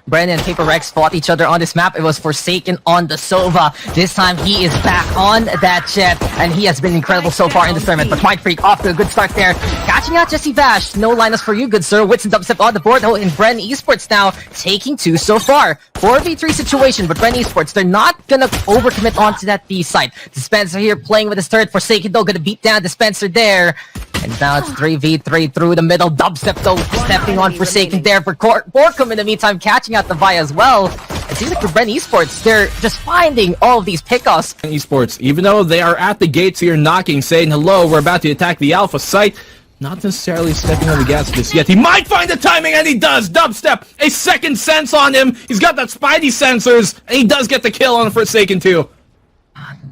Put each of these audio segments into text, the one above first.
Bren and Paper Rex fought each other on this map. It was Forsaken on the Sova. This time he is back on that jet, and he has been incredible so far in this tournament. But Mind Freak off to a good start there. Catching out Jesse Vash. No lineups for you, good sir. Wits and dubstep on the board. Oh, in Bren Esports now taking 2 so far. 4v3 situation, but Bren Esports, they're not gonna overcommit onto that B side. Dispenser here playing with his third. Forsaken though gonna beat down Dispenser there. And now it's 3v3 through the middle. Dubstep though stepping on Forsaken there for Borkum in the meantime catching out the Vi as well. It seems like for Bren Esports, they're just finding all of these pickoffs. Esports, even though they are at the gates here knocking, saying hello, we're about to attack the Alpha site, not necessarily stepping on the gas just yet. He might find the timing, and he does! Dubstep, a second sense on him. He's got that Spidey sensors, and he does get the kill on Forsaken too.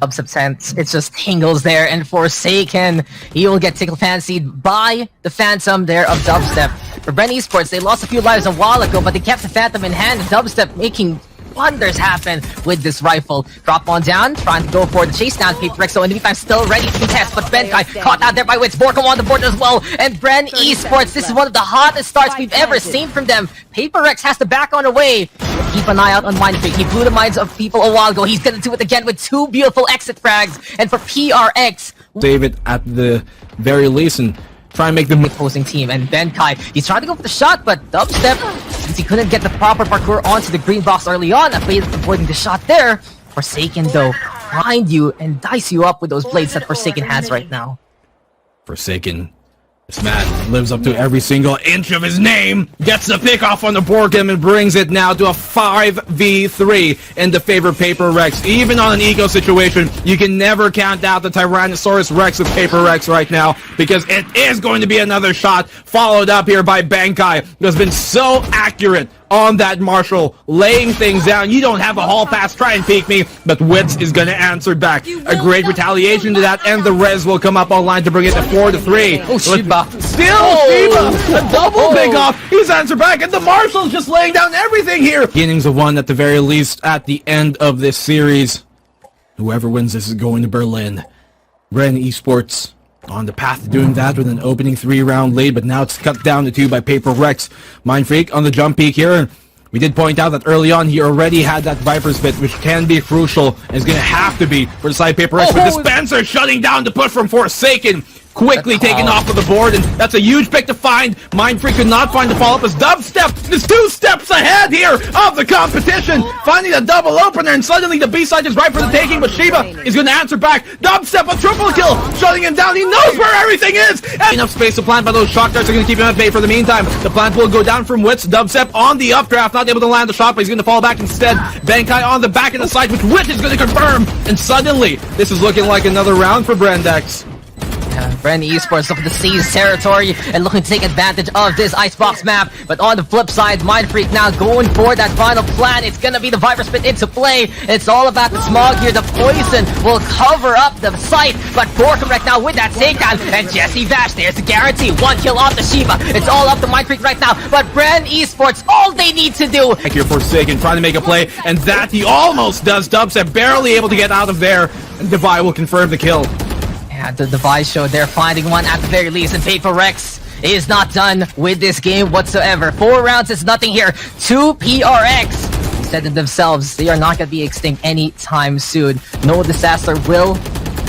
Dubstep sense, it just tingles there, and Forsaken, he will get tickle fancied by the Phantom there of Dubstep. For Bren Esports, they lost a few lives a while ago, but they kept the Phantom in hand. Dubstep making wonders happen with this rifle. Drop on down, trying to go for the chase down. Paper Rex, so in the meantime, still ready to contest, but Benkai caught out there by Wits. Borkum on the board as well, and Bren Esports, this is one of the hottest starts we've ever seen from them. Paper Rex has to back on away. Keep an eye out on Mind Freak. He blew the minds of people a while ago. He's gonna do it again with 2 beautiful exit frags, and for PRX, save it at the very least and try and make them opposing team. And Benkai, he's trying to go for the shot, but Dubstep, since he couldn't get the proper parkour onto the green box early on, avoiding the shot there. Forsaken though, blind you and dice you up with those blades that Forsaken has right now. Forsaken, this man lives up to every single inch of his name, gets the pick off on the Borkum and brings it now to a 5v3 in the favor of Paper Rex. Even on an eco situation, you can never count out the Tyrannosaurus Rex of Paper Rex right now, because it is going to be another shot followed up here by Benkai, who has been so accurate on that Marshall, laying things down. You don't have a hall pass, try and peek me, but Wits is going to answer back. A great retaliation to that, and the res will come up online to bring it to 4-3. Oh, Shiba. Still, Shiba, a double pick off. He's answered back, and the Marshall's just laying down everything here. Beginnings of one at the very least at the end of this series. Whoever wins this is going to Berlin. Bren Esports on the path to doing that with an opening 3-round lead, but now it's cut down to 2 by Paper Rex. Mind Freak on the jump peak here. We did point out that early on he already had that Viper Spit, which can be crucial and is going to have to be for the side Paper Rex. But Dispenser shutting down the push from Forsaken. Quickly taken off of the board, and that's a huge pick to find. Mind Freak could not find the follow-up as Dubstep is 2 steps ahead here of the competition, finding a double opener, and suddenly the B-side is right for the taking, but Shiba is going to answer back. Dubstep, a triple kill, shutting him down. He knows where everything is. And enough space to plant, but those shock darts are going to keep him at bay for the meantime. The plant will go down from Wits. Dubstep on the updraft, not able to land the shot, but he's going to fall back instead. Benkai on the back of the side, which Wits is going to confirm, and suddenly this is looking like another round for Brendex. Bren Esports looking to seize territory and looking to take advantage of this icebox map. But on the flip side, Mind Freak now going for that final plan. It's gonna be the Viper Spit into play. It's all about the smog here. The poison will cover up the site. But Borkum right now with that takedown. And Jesse Vash, there's the guarantee. 1 kill off the Shiba. It's all up to Mind Freak right now. But Bren Esports, all they need to do. Back here Forsaken, trying to make a play. And that he almost does. Dubstep barely able to get out of there. And Devi will confirm the kill. The device show they're finding one at the very least, and Paper Rex is not done with this game whatsoever. 4 rounds is nothing here. 2 PRX said to themselves they are not going to be extinct anytime soon. No disaster will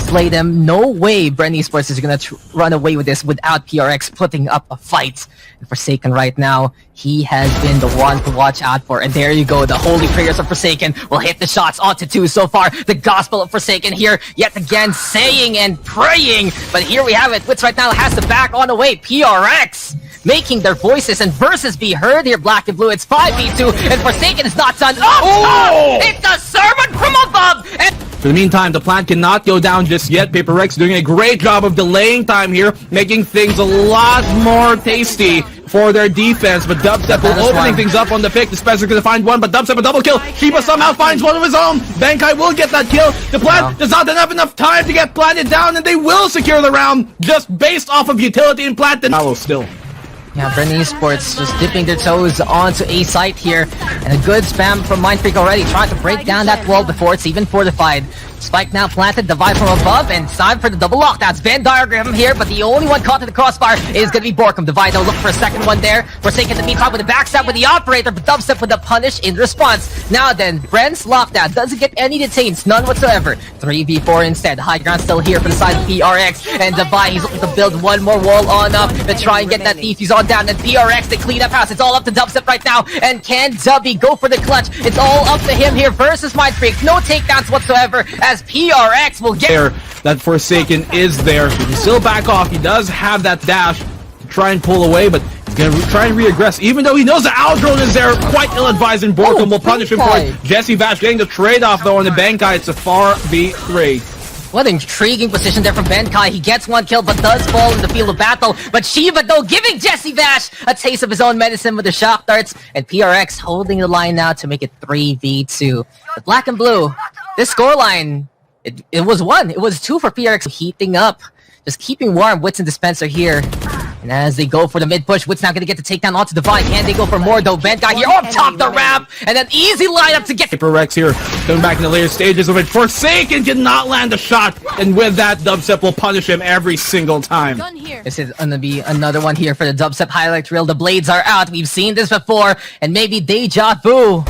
slay them. No way Bren Esports is going to run away with this without PRX putting up a fight. And Forsaken right now, he has been the one to watch out for. And there you go, the holy prayers of Forsaken will hit the shots onto 2 so far. The gospel of Forsaken here, yet again saying and praying. But here we have it. Wits right now has to back on away. PRX making their voices and verses be heard here, Black and Blue. It's 5v2, and Forsaken is not done. Oh! It's a sermon from above! And for the meantime, the plant cannot go down just yet. Paper Rex doing a great job of delaying time here, making things a lot more tasty for their defense. But Dubstep will opening things up on the pick. Dispenser going to find one, but Dubstep a double kill. Shiba somehow finds one of his own. Benkai will get that kill. The plant does not have enough time to get planted down, and they will secure the round just based off of utility and plant. And still. Yeah, Bren Esports just dipping their toes onto a site here. And a good spam from Mind Freak already, trying to break down that wall before it's even fortified. Spike now planted, Divide from above, and it's time for the double lockdowns. Venn diagram here, but the only one caught in the crossfire is going to be Borkum. Divide though, look for a second one there. Forsaken in the meantime with the backstab with the operator, but dubstep with the punish in response. Now then, Bren's lockdown doesn't get any detains, none whatsoever. 3v4 instead. High ground still here for the side of PRX, and Divide, he's looking to build one more wall on up to try and get that defuse on down. And PRX, they clean up house. It's all up to dubstep right now, and can Dubby go for the clutch? It's all up to him here versus Mindfreak. No takedowns whatsoever, as PRX will get there. That Forsaken is there. He can still back off. He does have that dash to try and pull away, but he's going to try and reaggress, even though he knows the outdrone is there. Quite ill-advised, and Borkum will punish him for it. Jesse Vash getting the trade-off, though, on the Bankai. It's a 4v3. What an intriguing position there from Benkai. He gets one kill, but does fall in the field of battle. But Shiva, though, giving Jesse Vash a taste of his own medicine with the shock darts. And PRX holding the line now to make it 3v2. The black and blue, this scoreline, it was 1. It was 2 for PRX. Heating up, just keeping warm. Wits and Dispenser here. And as they go for the mid push, Wits now going to get the takedown onto Divide. Can they go for more, though? Benkai here up top the ramp, and an easy lineup to get... PRX here, coming back in the later stages of it. Forsaken did not land a shot, and with that, Dubstep will punish him every single time. This is going to be another one here for the Dubstep highlight reel. The blades are out. We've seen this before, and maybe deja vu.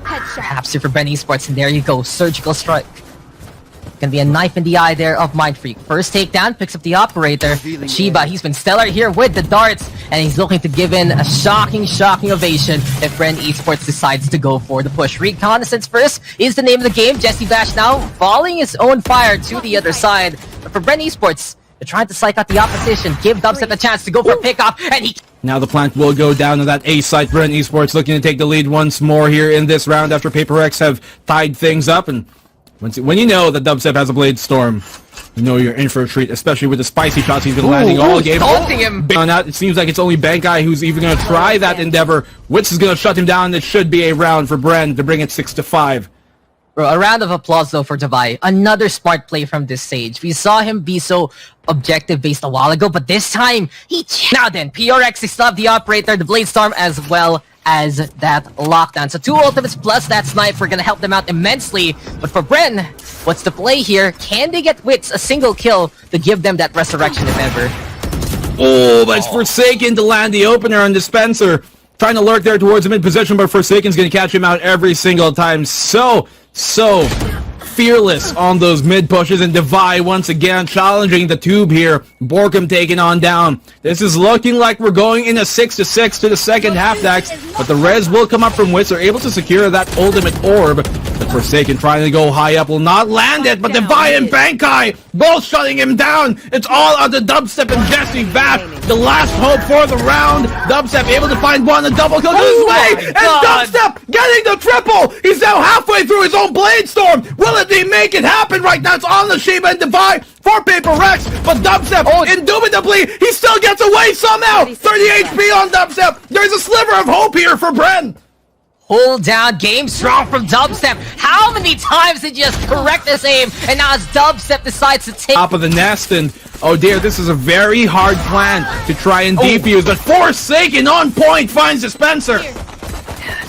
Perhaps here for Bren Esports, and there you go. Surgical strike. Gonna be a knife in the eye there of Mindfreak. First takedown, picks up the operator. Shiba, he's been stellar here with the darts, and he's looking to give in a shocking ovation if Bren Esports decides to go for the push. Reconnaissance first is the name of the game. Jesse Bash now volleying his own fire to the other side. But for Bren Esports, they're trying to psych out the opposition, give Dubstep a chance to go for a pickoff, and he... Now the plant will go down to that A site. Bren Esports looking to take the lead once more here in this round after PaperX have tied things up, and when you know that Dubstep has a Blade Storm, you know you're in for a treat, especially with the spicy shots he's been landing all game. Taunting him! It seems like it's only Bankai who's even going to try that endeavor. Wits is going to shut him down. It should be a round for Bren to bring it 6-5. Bro, a round of applause, though, for Divide. Another smart play from this stage. We saw him be so objective-based a while ago, but this time, Now then, PRX, they still have the operator, the Blade Storm, as well as that lockdown. So 2 ultimates plus that snipe are going to help them out immensely. But for Bren, what's the play here? Can they get Wits a single kill to give them that resurrection if ever? Oh, but it's Forsaken to land the opener on Dispenser. Trying to lurk there towards the mid position, but Forsaken's going to catch him out every single time. So fearless on those mid pushes, and Divide once again challenging the tube here. Borkum taking on down. This is looking like we're going in a 6-6 to the second half next, but the res will come up from Wits. They're able to secure that ultimate orb, but Forsaken trying to go high up will not land it, but Divide and Bankai both shutting him down. It's all on the Dubstep and Jesse Vash. The last hope for the round. Dubstep able to find one, a double kill his way, and Dubstep getting the triple. He's now halfway through his own Blade Storm. Will it make it happen right now? It's on the Shiba and Divide for PaperX, but Dubstep, indubitably, he still gets away somehow. 30 HP on Dubstep. There's a sliver of hope here for Bren. Hold down, game strong from Dubstep. How many times did you just correct this aim? And now as Dubstep decides to take top of the nest, and oh dear, this is a very hard plan to try and defuse, but Forsaken on point finds Dispenser.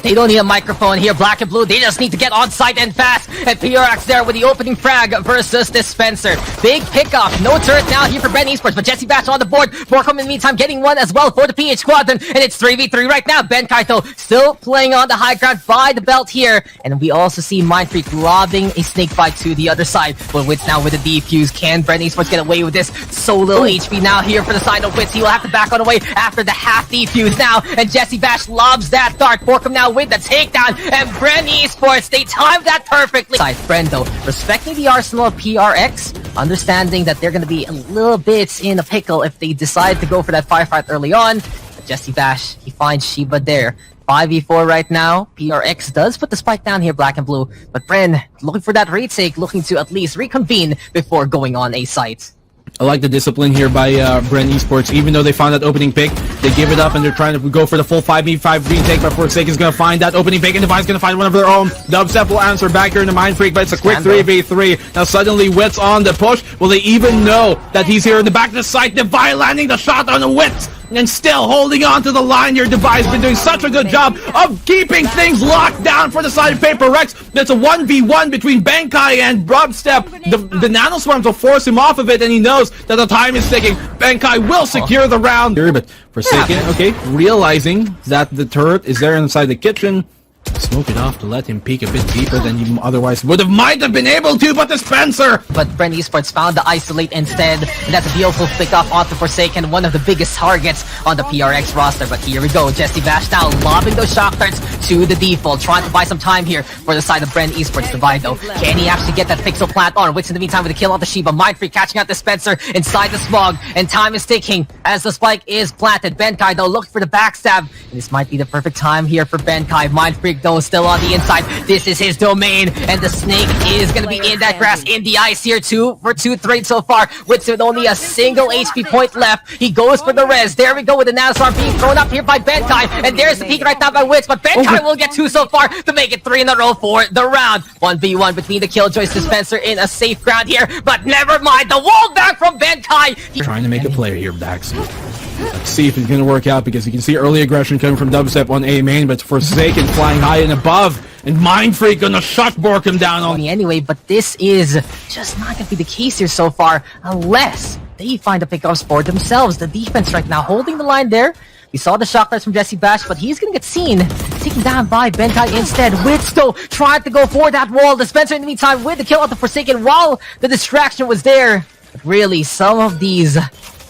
They don't need a microphone here, black and blue. They just need to get on site and fast. And PRX there with the opening frag versus Dispenser. Big pickoff. No turret now here for Bren Esports, but Jesse Bash on the board. Borkum in the meantime getting one as well for the PH Squadron. And it's 3v3 right now. Benkai though still playing on the high ground by the belt here. And we also see Mindfreak lobbing a snake bite to the other side. But Wits now with a defuse. Can Bren Esports get away with this? So little HP now here for the side of Wits. He will have to back on away after the half defuse now. And Jesse Bash lobs that dart. Borkum now with the takedown, and Bren Esports, they timed that perfectly. Bren though, respecting the arsenal of PRX, understanding that they're going to be a little bit in a pickle if they decide to go for that firefight early on. But Jesse Bash, he finds Shiba there. 5v4 right now. PRX does put the spike down here, black and blue, but Bren looking for that retake, looking to at least reconvene before going on a site. I like the discipline here by Bren Esports. Even though they found that opening pick, they give it up and they're trying to go for the full 5v5 retake, but Forsaken is going to find that opening pick, and Divide's going to find one of their own. Dubstep will answer back here in the Mindfreak, but it's a quick 3v3. Now suddenly Wits on the push. Will they even know that he's here in the back of the site? Divide landing the shot on the Wits. and still holding on to the line here. Devi's been doing such a good job of keeping things locked down for the side of Paper Rex. There's a 1v1 between Benkai and Dubstep. The nanoswarms will force him off of it, and he knows that the time is ticking. Benkai will secure the round. But Forsaken, okay, realizing that the turret is there inside the kitchen, smoke it off to let him peek a bit deeper than he otherwise might have been able to, but the Spencer! But Bren Esports found the isolate instead, and that's a beautiful pick off onto Forsaken, one of the biggest targets on the PRX roster. But here we go, Jesse Bash now lobbing those shock darts to the default, trying to buy some time here for the side of Bren Esports. Divide though, can he actually get that pixel plant on? Wits in the meantime with a kill on the Shiba, Mindfreak catching out the Spencer inside the smog, and time is ticking as the spike is planted. Benkai though looking for the backstab, and this might be the perfect time here for Benkai. Mindfreak though still on the inside. This is his domain, and the snake is gonna be in that grass, in the ice here too for 2 trades so far. Wits with only a single HP point left. He goes for the res. There we go with the nanoswarm being thrown up here by Benkai, and there's the peak right now by Wits, but Benkai will get 2 so far to make it 3 in a row for the round. 1v1 between the Killjoys dispenser in a safe ground here, but never mind, the wall back from Benkai. Trying to make a play here, Dax. Let's see if it's going to work out, because you can see early aggression coming from Dubstep on A main, but Forsaken flying high and above, and Mindfreak gonna shut Borkham down on anyway, but this is just not gonna be the case here so far, unless they find the pickups for themselves. The defense right now holding the line there. We saw the shock darts from Jesse Bash, but he's gonna get seen taken down by Benkai instead. Wits though tried to go for that wall. Dispenser in the meantime with the kill out the Forsaken while the distraction was there. But really, some of these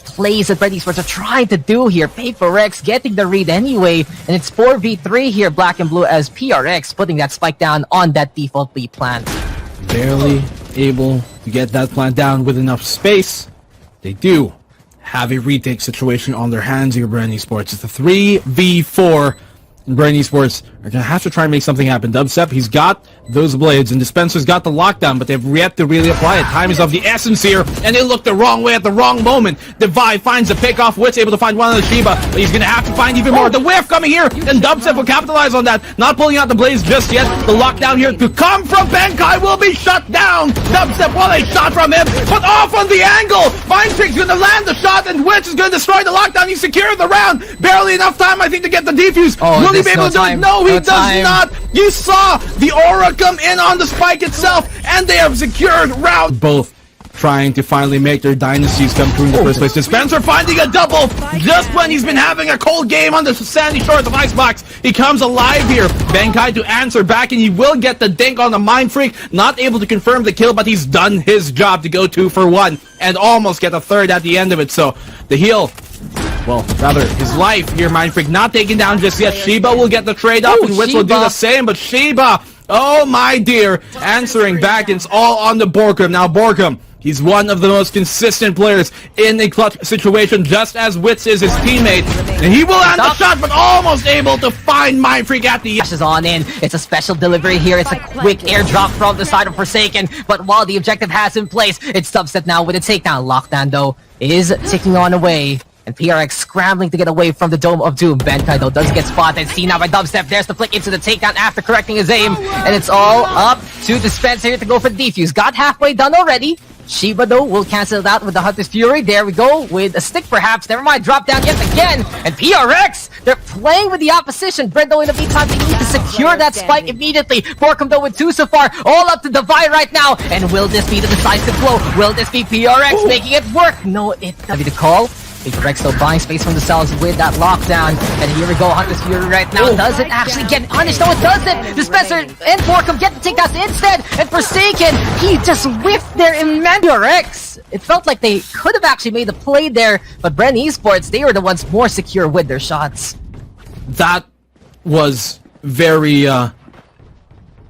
plays that Bren Esports are trying to do here. Paper Rex getting the read anyway, and it's 4v3 here, black and blue, as PRX putting that spike down on that default B plant. Barely able to get that plant down with enough space. They do have a retake situation on their hands here, Bren Esports. It's a 3v4, and Bren Esports are going to have to try and make something happen. Dubstep, he's got those blades, and Dispenser's got the lockdown, but they've yet to really apply it. Time is of the essence here, and they look the wrong way at the wrong moment. Divide finds the pickoff. Wit's able to find one on the Shiba, but he's going to have to find even more. The whiff coming here, and Dubstep will capitalize on that. Not pulling out the blades just yet. The lockdown here to come from Benkai will be shut down. Dubstep, well, a shot from him, but off on the angle. Mindfreak's going to land the shot, and Witch is going to destroy the lockdown. He secured the round. Barely enough time, I think, to get the defuse. Will he be able to do it? No, he does not. You saw the aura come in on the spike itself, and they have secured round. Both trying to finally make their dynasties come true in the first place. Dispenser finding a double just when he's been having a cold game on the sandy shores of Icebox. He comes alive here. Benkai to answer back, and he will get the dink on the Mindfreak. Not able to confirm the kill, but he's done his job to go 2 for 1 and almost get a third at the end of it. So the heal, well, rather his life here, Mindfreak not taken down just yet. Shiba will get the trade up, and Witz will do the same, but Shiba, oh my dear, answering back. It's all on the Borkham. Now Borkham, he's one of the most consistent players in a clutch situation, just as Witz is his teammate. And he will land the shot, but almost able to find Mindfreak at the is on in. It's a special delivery here. It's a quick airdrop from the side of Forsaken. But while the objective has in place, it's Dubstep now with a takedown. Lockdown, though, is ticking on away. And PRX scrambling to get away from the Dome of Doom. Benkai, though, does get spotted. Seen now by Dubstep. There's the flick into the takedown after correcting his aim. And it's all up to Dispenser here to go for the defuse. Got halfway done already. Shiba, though, will cancel it out with the Hunter's Fury. There we go, with a stick perhaps. Never mind, drop down yet again. And PRX, they're playing with the opposition. Bren, though, in the meantime, they need to secure that spike immediately. Borkham, though, with 2 so far. All up to Divide right now. And will this be the decisive blow? Will this be PRX making it work? No, it doesn't. The call. Rex still buying space from themselves with that lockdown. And here we go, Hunter's Fury right now. Does it actually get punished? No, it doesn't! Dispenser and Borkham get the takedowns instead! And Forsaken, he just whiffed their immense Rex. It felt like they could have actually made the play there, but Bren Esports, they were the ones more secure with their shots. That was very,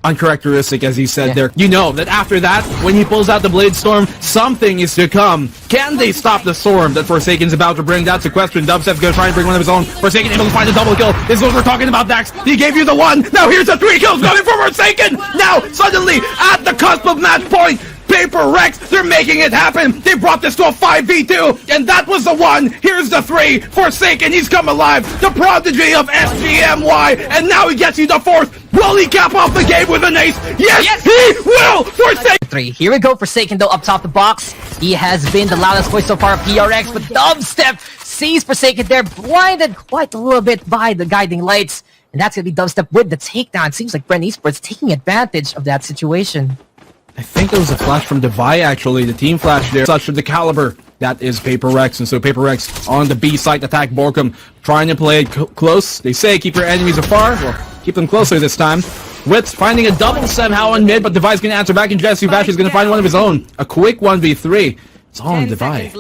uncharacteristic, as he said there. You know that after that, when he pulls out the Blade Storm, something is to come. Can they stop the storm that Forsaken's about to bring? That's a question. Dubstep's gonna try and bring one of his own. Forsaken able to find a double kill. This is what we're talking about, Dax. He gave you the 1. Now here's the 3 kills coming from Forsaken. Now, suddenly, at the cusp of match point, Paper Rex, they're making it happen. They brought this to a 5v2, and that was the 1. Here's the 3. Forsaken, he's come alive. The prodigy of SGMY, and now he gets you the 4th. Will he cap off the game with an ace? Yes, he will! Forsaken! 3. Here we go, Forsaken, though, up top the box. He has been the loudest voice so far of PRX, but Dubstep sees Forsaken there, blinded quite a little bit by the guiding lights. And that's going to be Dubstep with the takedown. Seems like Bren Esports taking advantage of that situation. I think it was a flash from Devi, actually. The team flash there. Such of the caliber. That is Paper Rex. And so Paper Rex on the B site attack Borkum. Trying to play it close. They say keep your enemies afar. Well, keep them closer this time. Witz finding a double somehow on mid, but Devi's going to answer back, and Jesse Bash is going to find one of his own. A quick 1v3. It's all on Devi.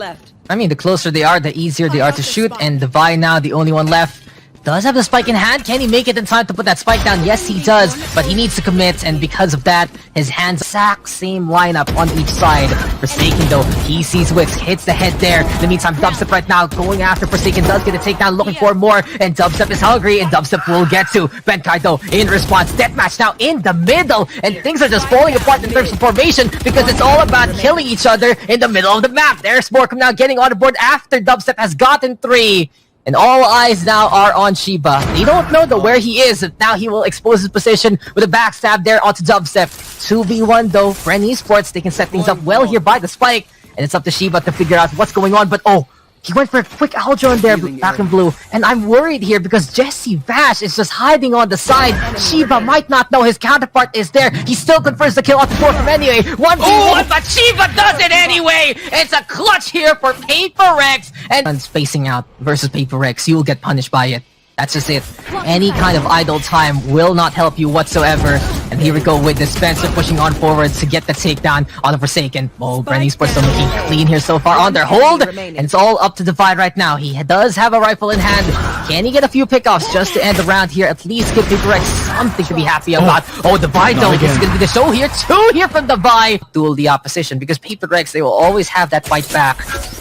I mean, the closer they are, the easier they are to shoot. And Devi now, the only one left. Does have the spike in hand. Can he make it in time to put that spike down? Yes, he does, but he needs to commit, and because of that, his hands exact same lineup on each side. Forsaken, though, he sees Wix, hits the head there. In the meantime, Dubstep right now going after Forsaken, does get a takedown, looking for more, and Dubstep is hungry, and Dubstep will get to Benkai, though, in response. Deathmatch now in the middle, and things are just falling apart in terms of formation, because it's all about killing each other in the middle of the map. There's Borkum now getting on the board after Dubstep has gotten 3. And all eyes now are on Shiba. They don't know though where he is. Now he will expose his position with a backstab there onto Dubstep. 2v1 though. Bren Esports, they can set things up well here by the spike. And it's up to Shiba to figure out what's going on. But oh, he went for a quick Aldron there back in blue. And I'm worried here because Jesse Bash is just hiding on the side. Shiba might not know his counterpart is there. He still confirms the kill off the board from anyway. 1v1, but Shiba does it anyway! It's a clutch here for Paper Rex. And spacing out versus Paper Rex, you will get punished by it. That's just it. Any kind of idle time will not help you whatsoever. And here we go with Dispenser pushing on forward to get the takedown on the Forsaken. Oh, Bren Esports still looking clean here so far on their hold. And it's all up to Divide right now. He does have a rifle in hand. Can he get a few pickoffs just to end the round here? At least give Paper Rex something to be happy about. Oh, Divide though. This is going to be the show here. 2 here from Divide. Duel the opposition because Paper Rex, they will always have that fight back.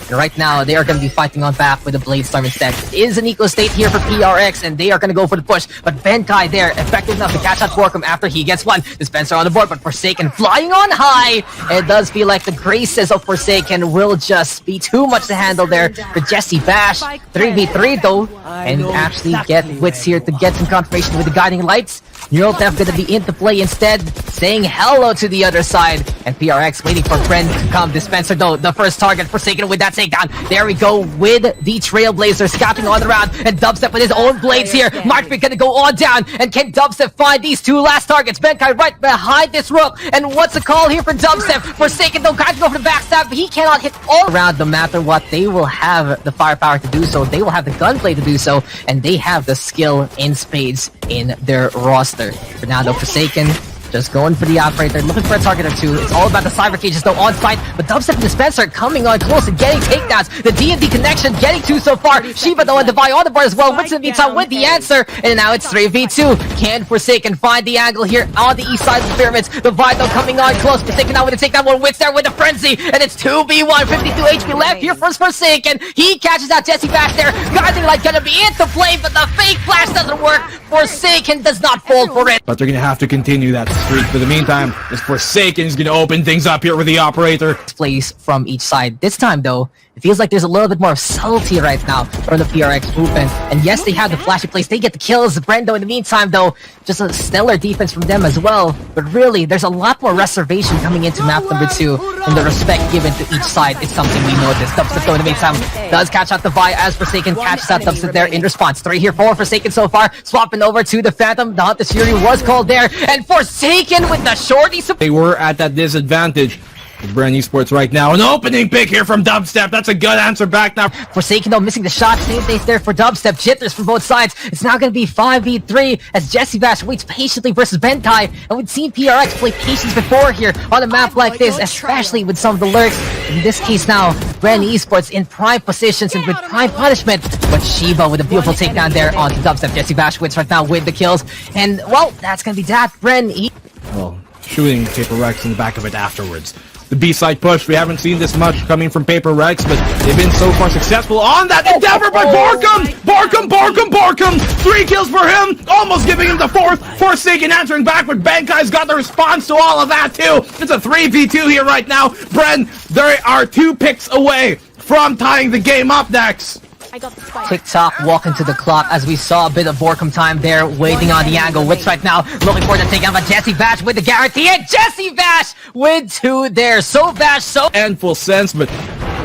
And right now, they are going to be fighting on back with a Blade Storm instead. It is an equal state here for PRX, and they are going to go for the push. But Benkai there, effective enough to catch out Borkum after he gets one. Dispenser on the board, but Forsaken flying on high. It does feel like the graces of Forsaken will just be too much to handle there for Jesse Bash. 3v3 though, and actually get Wits here to get some confirmation with the guiding lights. Neural Theft going to be into play instead, saying hello to the other side. And PRX waiting for Bren to come. Dispenser though, the first target, Forsaken with that takedown. There we go with the Trailblazer scouting on the round. And Dubstep with his own blades here. Markman going to go on down. And can Dubstep find these 2 last targets? Benkai right behind this rook. And what's the call here for Dubstep? Forsaken though, guys go for the backstab. He cannot hit all around no matter what. They will have the firepower to do so. They will have the gunplay to do so. And they have the skill in spades in their roster. For now though, Forsaken just going for the operator, looking for a target or 2. It's all about the cyber cages though on site, but Dubstep and Dispenser coming on close and getting takedowns. The D&D connection getting 2 so far. Shiba though and Devi on the board as well. Wits in the meantime with the answer, and now it's 3v2. Can Forsaken find the angle here on the east side of the pyramids? Devi though coming on close. Forsaken now with a takedown. One Wits there with a frenzy, and it's 2v1. 52 HP left here for Forsaken. He catches out Jesse Bash there. Guiding Light gonna be into play, but the fake flash doesn't work. Forsaken does not fall for it. But they're gonna have to continue that streak. For the meantime, this Forsaken is gonna open things up here with the operator. Plays from each side. This time though, it feels like there's a little bit more subtlety right now from the PRX movement. And yes, they have the flashy plays. They get the kills. Brendo in the meantime though, just a stellar defense from them as well. But really, there's a lot more reservation coming into map number 2. And the respect given to each side is something we noticed. Dubstep though in the meantime does catch out the Vi as Forsaken catches out Dubstep there in response. 3 here for Forsaken so far. Swapping over to the Phantom. The Hunter's Fury was called there. And Forsaken with the shorty. They were at that disadvantage. Bren Esports right now. An opening pick here from Dubstep. That's a good answer back now. Forsaken though missing the shot. Same thing there for Dubstep. Jitters from both sides. It's now going to be 5v3 as Jesse Bash waits patiently versus Benkai. And we've seen PRX play patience before here on a map like this, especially with some of the lurks. In this case now, Bren Esports in prime positions and with prime punishment. But Shiba with a beautiful takedown there onto Dubstep. Jesse Bash wins right now with the kills. And well, that's going to be that. Bren Well, shooting Paper Rex in the back of it afterwards. The B-side push, we haven't seen this much coming from Paper Rex, but they've been so far successful on that endeavor, but Borkum! 3 kills for him, almost giving him the 4th. Forsaken answering back, but Benkai's got the response to all of that too. It's a 3v2 here right now. Bren, they are 2 picks away from tying the game up next. TikTok walking to the clock as we saw a bit of Borkum time there, waiting on the angle. Wits right now looking for the takedown by Jesse Bash with the guarantee, and Jesse Bash with 2 there. So Bash, so and full sense, but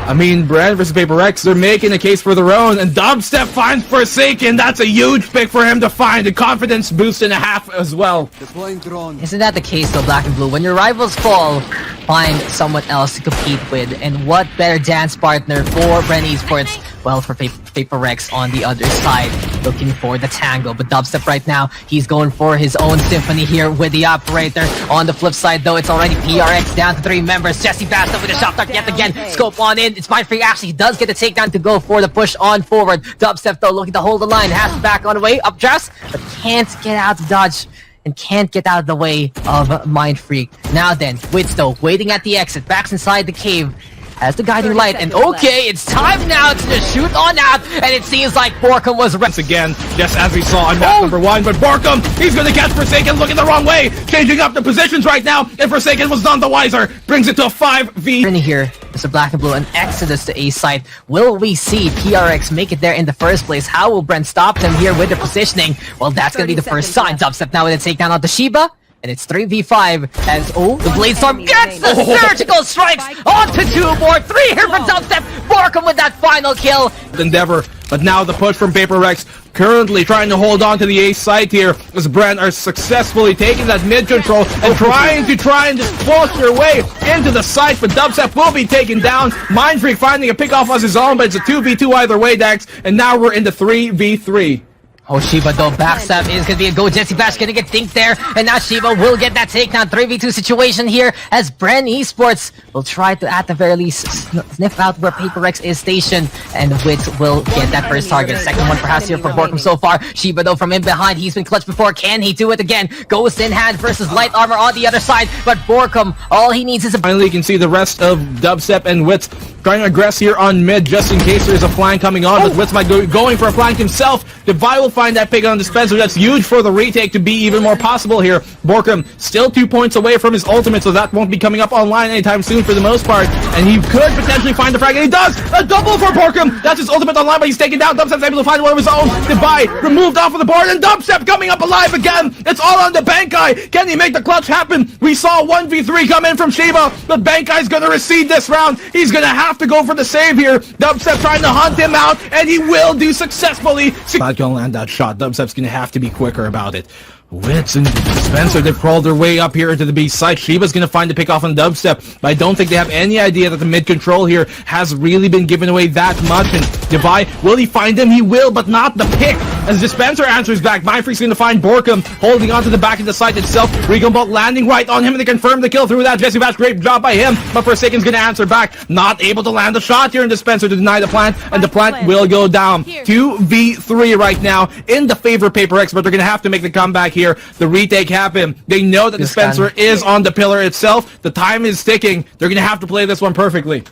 I mean, Bren versus Paper Rex, they're making a case for their own, and Dubstep finds Forsaken. That's a huge pick for him to find. A confidence boost and a half as well. Isn't that the case though, Black and Blue? When your rivals fall, find someone else to compete with. And what better dance partner for Bren Esports? Well, for Paper Rex on the other side, looking for the tango. But Dubstep right now, he's going for his own symphony here with the operator. On the flip side though, it's already PRX down to 3 members. Jesse Basta with a shot dart yet again. Scope on in. It's Mindfreak actually does get the takedown to go for the push on forward. Dubstep though looking to hold the line. Has to back on the way. Updrafts, but can't get out of dodge. And can't get out of the way of Mindfreak. Now then, Witsto waiting at the exit. Backs inside the cave. Has the guiding light, and okay, it's time now to just shoot on out, and it seems like Borkum was once again, just as we saw on map number 1, but Borkum, he's gonna catch Forsaken looking the wrong way, changing up the positions right now, and Forsaken was none the wiser, brings it to a 5v. In here, Mr. Black and Blue, an exodus to A side. Will we see PRX make it there in the first place? How will Bren stop them here with the positioning? Well, that's gonna be the first sign. Dubstep now with a takedown on the Shiba. And it's 3v5 as, the Bladestorm gets the surgical strikes onto 2 more. 3 here for Dubstep. Borkum with that final kill. Endeavor, but now the push from Paper Rex, currently trying to hold on to the ace side here as Bren are successfully taking that mid control and trying to just force their way into the site, but Dubstep will be taken down. Mindfreak finding a pick off on his own, but it's a 2v2 either way, Dax, and now we're into 3v3. Oh, Shiba though, backstab is gonna be a go. Jesse Bash gonna get dinked there, and now Shiba will get that takedown. 3v2 situation here as Bren Esports will try to, at the very least, sniff out where Paper Rex is stationed, and Wit will get that first target. Second one perhaps here for Borkum so far. Shiba though from in behind, he's been clutched before. Can he do it again? Ghost in hand versus light armor on the other side, but Borkum, all he needs is a... Finally, you can see the rest of Dubstep and Wits trying to aggress here on mid just in case there's a flank coming on, but Wits might going for a flank himself. Divide will find that pick on Dispenser. That's huge for the retake to be even more possible here. Borkum still 2 points away from his ultimate, so that won't be coming up online anytime soon for the most part, and he could potentially find the frag, and he does! A double for Borkum! That's his ultimate online, but he's taken down. Dubstep's able to find one of his own. Divide removed off of the board, and Dubstep coming up alive again! It's all on the Bankai! Can he make the clutch happen? We saw 1v3 come in from Shiba, but Bankai's gonna recede this round. He's gonna have to go for the save here. Dubstep trying to hunt him out, and he will do successfully. Not gonna land that shot. Dubstep's gonna have to be quicker about it. Wits and Spencer, they've crawled their way up here into the B side. Shiba's gonna find the pick off on Dubstep, but I don't think they have any idea that the mid control here has really been given away that much. And Divide, will he find him? He will, but not the pick. As Dispenser answers back, Mindfreak's gonna find Borkum holding onto the back of the site itself. Recon Bolt landing right on him, and they confirm the kill through that. Jesse Bash, great job by him, but Forsaken's gonna answer back. Not able to land a shot here in Dispenser to deny the plant, and the plant will go down. 2v3 right now in the favor of Paper X, but they're gonna have to make the comeback here. The retake happened. They know that Dispenser is on the pillar itself. The time is ticking. They're gonna have to play this one perfectly.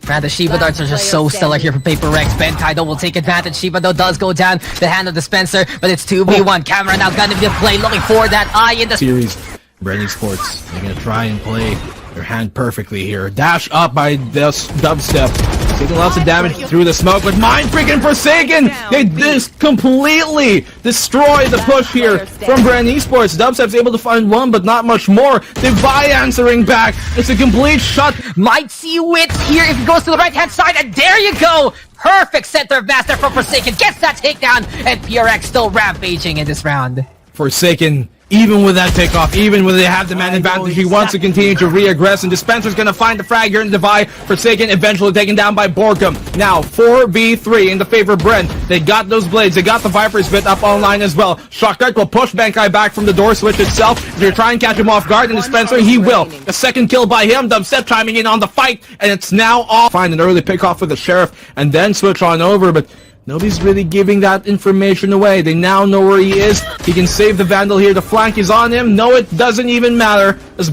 Man, the Shiba darts are just so stellar here for Paper Rex. Ben Kaido will take advantage. Shiba though does go down the hand of Dispenser, but it's 2v1. Camera now gonna be play, looking for that eye in the series. Bren Esports, they're gonna try and play their hand perfectly here. Dash up by this Dubstep. Taking lots of damage through the smoke, but Mindfreak and Forsaken, they just completely destroy the push here from Bren Esports. Dubstep's able to find one, but not much more. Divide answering back. It's a complete shut. Might see Wits here if he goes to the right-hand side, and there you go! Perfect center of master from Forsaken. Gets that takedown, and PRX still rampaging in this round. Forsaken, even with that pickoff, even when they have the man advantage, he wants to continue to re-aggress, and Dispenser's gonna find the frag here in Divide. Forsaken eventually taken down by Borkum. Now 4v3 in the favor of Bren. They got those blades, they got the Viper's bit up online as well. Shotgun will push Bankai back from the door switch itself. If you're trying to catch him off guard, and Dispenser, he will. A second kill by him. Dubstep chiming in on the fight, and it's now off. Find an early pickoff for the Sheriff, and then switch on over, but nobody's really giving that information away. They now know where he is. He can save the Vandal here. The flank is on him. No, it doesn't even matter. Those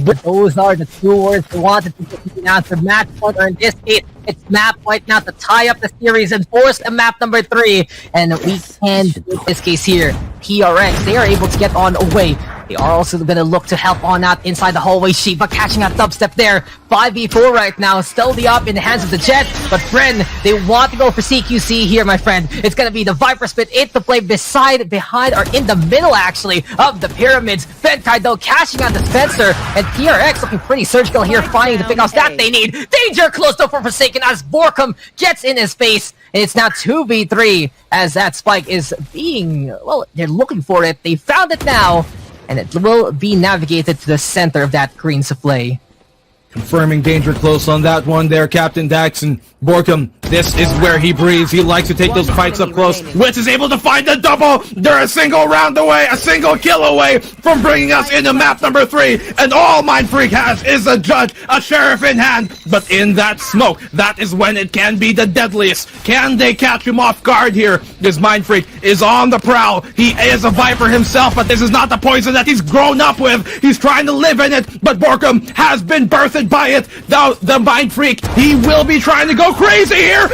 are the 2 words we wanted to get an answer. Match point, or in this case, it's map point now to tie up the series and force a map number 3. And we can, in this case here, PRX, they are able to get on away. They are also going to look to help on out inside the hallway. Shiba catching out dubstep there. 5v4 right now. Still the up in the hands of the Jet. But Bren, they want to go for CQC here, my friend. It's going to be the Viper split into play behind, or in the middle, actually, of the pyramids. Benkai, though, cashing out the Spencer. And PRX looking pretty surgical here, finding the pickoffs that they need. Danger close, though, for Forsaken as Borkum gets in his face. And it's now 2v3 as that spike is being, well, they're looking for it. They found it now. And it will be navigated to the center of that green souffle. Confirming danger close on that one there, Captain Dax. And Borkum, this is where he breathes. He likes to take those fights up close. Witz is able to find the double. They're a single round away, a single kill away from bringing us into map number 3. And all Mindfreak has is a judge, a sheriff in hand. But in that smoke, that is when it can be the deadliest. Can they catch him off guard here? This Mindfreak is on the prowl. He is a Viper himself, but this is not the poison that he's grown up with. He's trying to live in it, but Borkum has been birthed by it. The Mindfreak, he will be trying to go crazy here.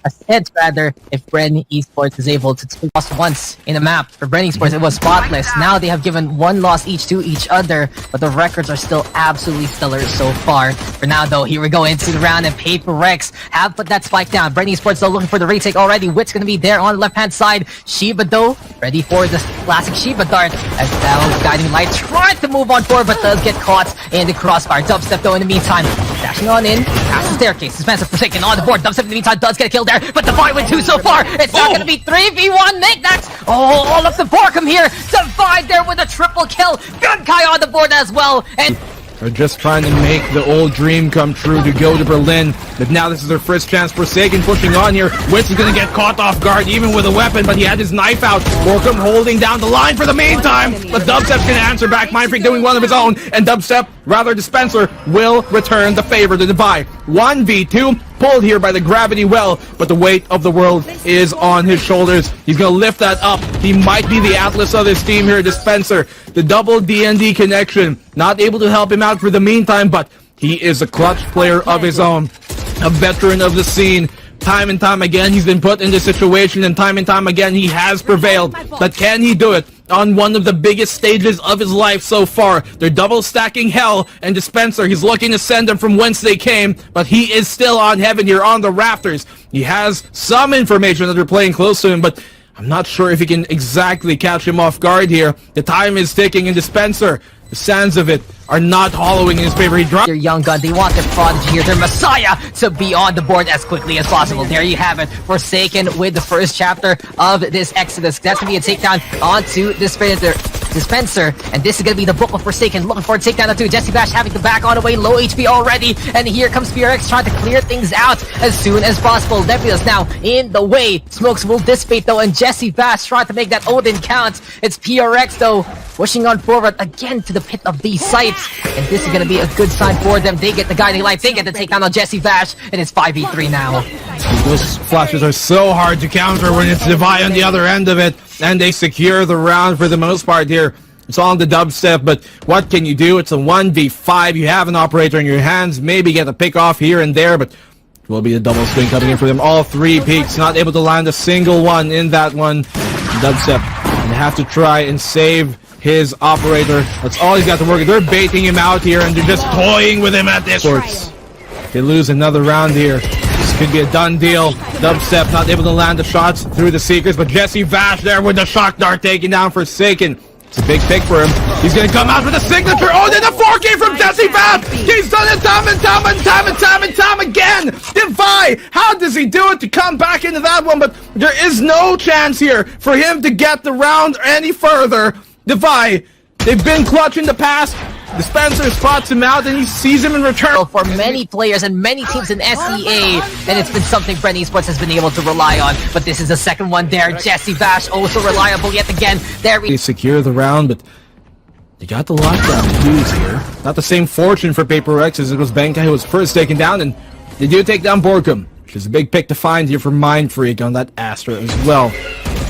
A sense rather, if Bren Esports is able to lost once in a map. For Bren Esports, it was spotless. Now they have given one loss each to each other, but the records are still absolutely stellar so far. For now, though, here we go into the round, and Paper Rex have put that spike down. Bren Esports, though, looking for the retake already. Wit's going to be there on the left-hand side. Shiba, though, ready for the classic Shiba dart, as Bell Guiding Light tries to move on forward, but does get caught in the crossfire. Dubstep, though, in the meantime, dashing on in, past the staircase. Spencer Forsaken on the board. Dubstep, in the meantime, does get a kill there, but Divide with 2 so far. It's not going to be 3v1. Make that. All of the Borkum here. Divide there with a triple kill. Gunkai on the board as well. And they're just trying to make the old dream come true to go to Berlin. But now this is their first chance. Forsaken pushing on here. Witz is going to get caught off guard even with a weapon, but he had his knife out. Borkum holding down the line for the meantime. But Dubstep's going to answer back. Mindfreak doing one of his own. And Dubstep, rather Dispenser, will return the favor to Divide. 1v2. Pulled here by the gravity well, but the weight of the world is on his shoulders. He's going to lift that up. He might be the Atlas of his team here, Dispenser. The double D&D connection, not able to help him out for the meantime, but he is a clutch player of his own, a veteran of the scene. Time and time again, he's been put in this situation, and time again, he has prevailed. But can he do it on one of the biggest stages of his life so far? They're double stacking Hell and Dispenser. He's looking to send them from whence they came, but he is still on heaven here on the rafters. He has some information that they're playing close to him, but I'm not sure if he can exactly catch him off guard here. The time is ticking, and Dispenser, the sands of it are not hollowing in his favor. He dropped their young gun. They want their prodigy here, their messiah, to be on the board as quickly as possible. There you have it. Forsaken with the first chapter of this Exodus. That's going to be a takedown onto Dispenser. And this is going to be the book of Forsaken. Looking for a takedown onto Jesse Bash, having the back on the way. Low HP already. And here comes PRX trying to clear things out as soon as possible. Nebula's now in the way. Smokes will dissipate, though. And Jesse Bash trying to make that Odin count. It's PRX, though, pushing on forward again to the pit of these sites. And this is going to be a good sign for them. They get the guiding light. They get the takedown on Jesse Bash. And it's 5v3 now. Those flashes are so hard to counter when it's Divide on the other end of it. And they secure the round for the most part here. It's on the Dubstep, but what can you do? It's a 1v5. You have an operator in your hands. Maybe get a pick off here and there, but it will be a double swing coming in for them. All 3 peaks. Not able to land a single one in that one. Dubstep and have to try and save his operator. That's all he's got to work with. They're baiting him out here, and they're just toying with him at this point. They lose another round here. This could be a done deal. Dubstep not able to land the shots through the Seekers, but Jesse Vash there with the shock dart taking down Forsaken. It's a big pick for him. He's going to come out with a signature. Oh, then a 4K from Jesse Vash. He's done it time again. Divide. How does he do it to come back into that one? But there is no chance here for him to get the round any further. Divide, they've been clutch in the past. Dispenser spots him out and he sees him in return. For many players and many teams in SEA, and it's been something Bren Esports has been able to rely on. But this is the second one there. Jesse Bash also reliable yet again. They secure the round, but they got the lockdown twos here. Not the same fortune for Paper Rex as it was Benkai who was first taken down, and they do take down Borkum, which is a big pick to find here for Mindfreak on that Astra as well.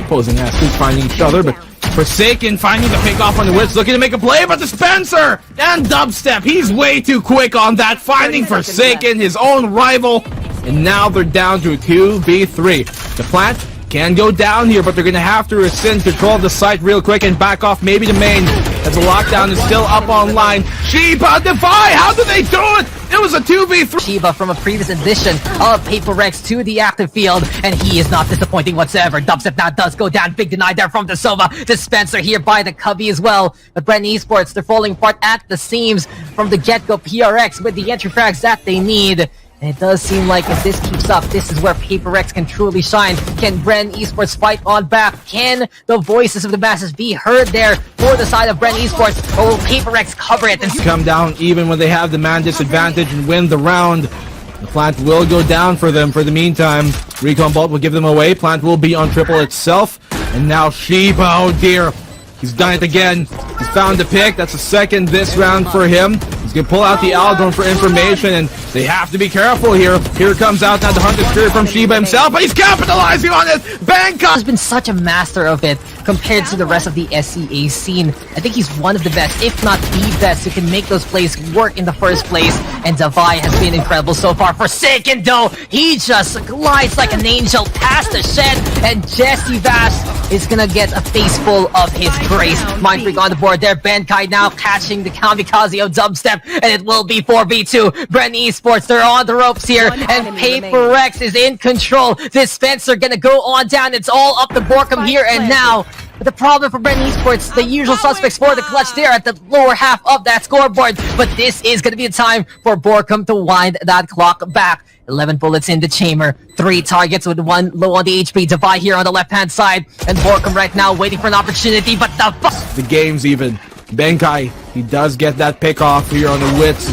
Opposing Astras finding each other, but Forsaken finding the pick off on the Witz, looking to make a play, but Dispenser and Dubstep, he's way too quick on that, finding Forsaken, his own rival, and now they're down to a 2v3. The plant can go down here, but they're going to have to rescind control of the site real quick and back off maybe the main. as the lockdown is still up online. Sheba, Defy, how did they do it? It was a 2v3. Sheba from a previous edition of Paper Rex to the active field, and he is not disappointing whatsoever. Dubstep now does go down. Big deny there from the Sova. Dispenser here by the Cubby as well. But Bren Esports, they're falling apart at the seams from the get-go. PRX with the entry frags that they need. And it does seem like if this keeps up, this is where Paper Rex can truly shine. Can Bren Esports fight on back? Can the voices of the masses be heard there for the side of Bren Esports? Or will Paper Rex cover it and come down even when they have the man disadvantage and win the round? The plant will go down for them for the meantime. Recon Bolt will give them away. Plant will be on triple itself. And now Sheba, oh dear. He's done it again. He's found the pick. That's the second this round for him. He's going to pull out the Aldron for information, and they have to be careful here. Here comes out now the Hunter Spirit from Sheba himself, but he's capitalizing on it. Bangkok has been such a master of it compared to the rest of the SEA scene. I think he's one of the best, if not the best, who can make those plays work in the first place. And Davai has been incredible so far. Forsaken, though, he just glides like an angel past the shed, and Jesse Vash is gonna get a face full of his grace. Mind Freak on the board there. Benkai now catching the kamikaze of Dubstep, and it will be 4v2. Bren Esports, they're on the ropes here, and Paper Rex is in control. Dispenser gonna go on down. It's all up to Borkum here and now. But the problem for Bren Esports, the usual suspects for the clutch there at the lower half of that scoreboard. But this is going to be the time for Borkum to wind that clock back. 11 bullets in the chamber, 3 targets with 1 low on the HP. Divide here on the left-hand side, and Borkum right now waiting for an opportunity, but the game's even. Benkai, he does get that pick off here on the Wits.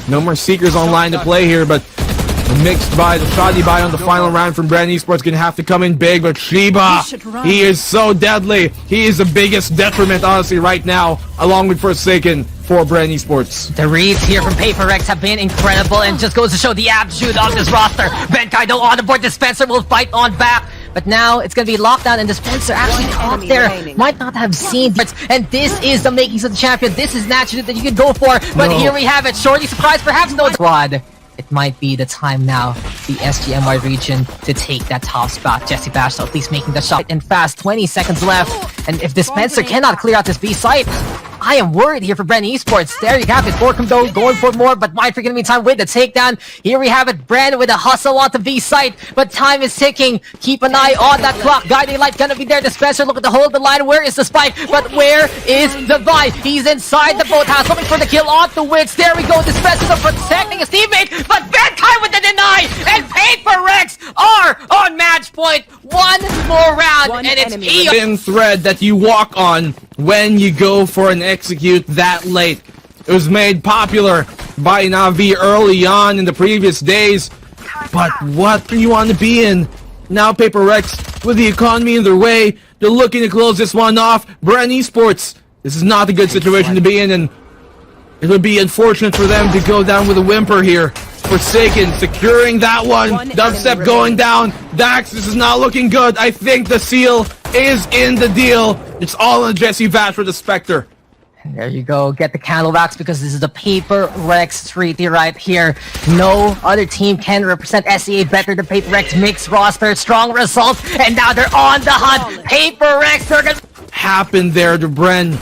No more Seekers online to play here, but the mixed buy, the shoddy buy on the final round from Bren Esports gonna have to come in big, but Sheba, he is so deadly. He is the biggest detriment, honestly, right now, along with Forsaken for Bren Esports. The reads here from Paper Rex have been incredible, and just goes to show the aptitude of this roster. Benkai, though, on the board. Dispenser will fight on back. But now it's going to be lockdown, and Dispenser actually caught there. Might not have seen it. And this is the makings of the champion. This is naturally that you can go for. But here we have it. Shorty surprise, perhaps no squad. It might be the time now, the SGMY region, to take that top spot. Jesse Bash, at least making the shot in fast. 20 seconds left. And if Dispenser cannot clear out this B site, I am worried here for Bren Esports. There you have it. Borkum, though, going for more, but Mind Freak in the meantime with the takedown. Here we have it. Bren with a hustle onto B site, but time is ticking. Keep an eye on that clock. Guiding Light gonna be there. Dispenser looking to hold the line. Where is the spike? But where is the buy? He's inside the boathouse, looking for the kill off the Wits. There we go. Dispenser protecting his teammate, but Benkai with the deny, and Paper Rex are on match point. One more round, and it's thin thread that you walk on when you go for an execute that late. It was made popular by Navi early on in the previous days, but what do you want to be in? Now Paper Rex, with the economy in their way, they're looking to close this one off. Bren Esports, this is not a good situation to be in, and it would be unfortunate for them to go down with a whimper here. Forsaken securing that one. Dubstep going down. Dax, this is not looking good. I think the seal is in the deal. It's all on Jesse Vash for the Spectre. There you go. Get the candle wax, because this is the Paper Rex treaty right here. No other team can represent SEA better than Paper Rex. Mixed roster, strong results, and now they're on the hunt. Paper Rex, they're gonna happened there to Bren.